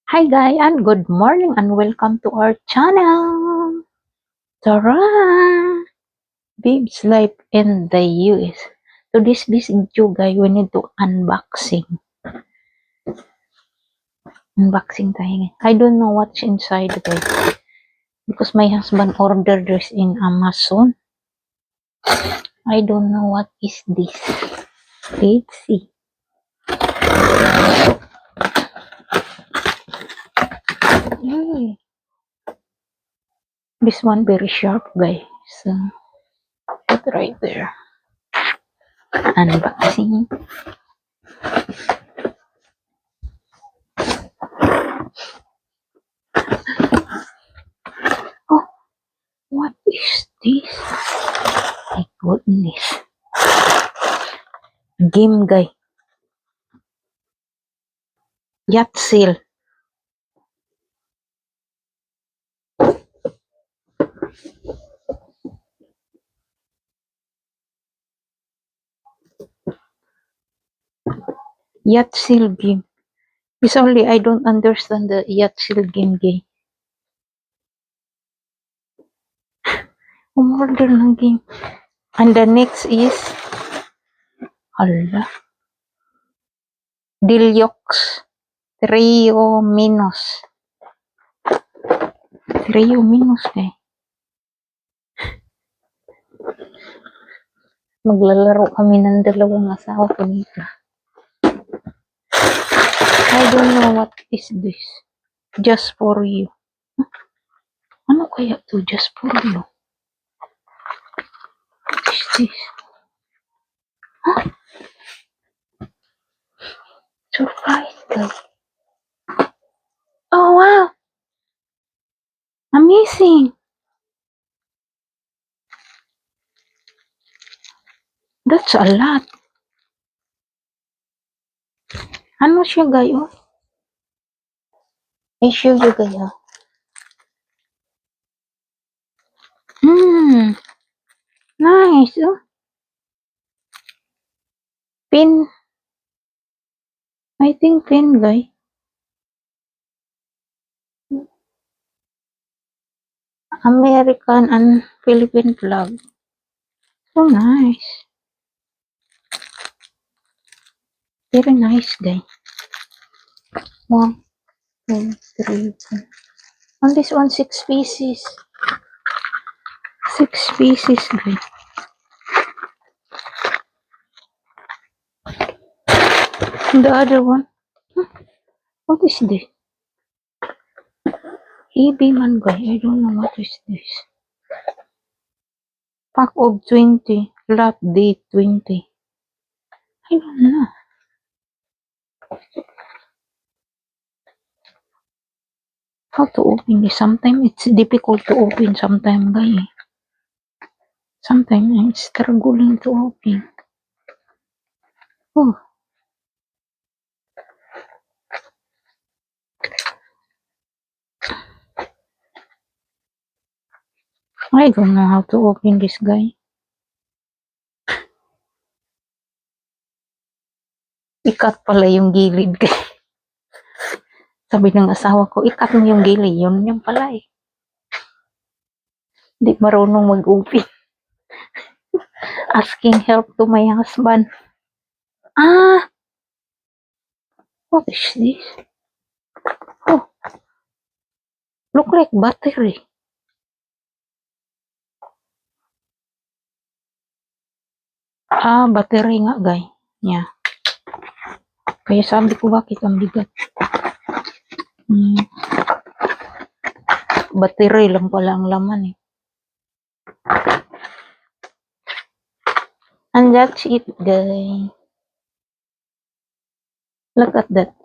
Hi guys and good morning and welcome to our channel. Tara! Babe's life in the US. So this video guys, we need to unboxing. Unboxing tayo ngayon. I don't know what's inside guys. Because my husband ordered this in Amazon. I don't know what is this. Let's see. Hey. This one very sharp guys. So put right there. Unboxing. Oh, what is this? My goodness. Game guy. Yacht sail. Yacht sail game. It's only I don't understand the yacht sail game guy. Umorder ng game. And the next is hala. Deluxe Trio Minus. Trio Minus guy. Maglalaro kami ng dalawang asawa ko nito. I don't know what is this. Just for you. Ano kaya to? Just for you. What is this? Huh? Surprise guys. Oh wow. Amazing. That's a lot. Ano siya gayo? I show you gayo. Nice. Oh. Pin. I think pin guy. American and Philippine flag. So nice. Very nice guy. 1, 2, 3, 4. On this one, 6 pieces. 6 pieces guy. And the other one. What is this? Heavy man guy. I don't know what is this. Pack of 20. Lot day 20. I don't know. How to open this? Sometimes it's difficult to open sometimes guy. Sometimes I'm struggling to open. Oh. I don't know how to open this guy. Ikat pala yung gilid. Sabi ng asawa ko, ikat mo yung gilid. Yun yung pala eh. Hindi marunong mag-open. Asking help to my husband. Ah! What is this? Oh. Look like battery. Ah, battery nga guy. Yeah. Kaya sabi ko bakit ang bigat. Battery lang pala ang laman eh. And that's it guys. Look at that.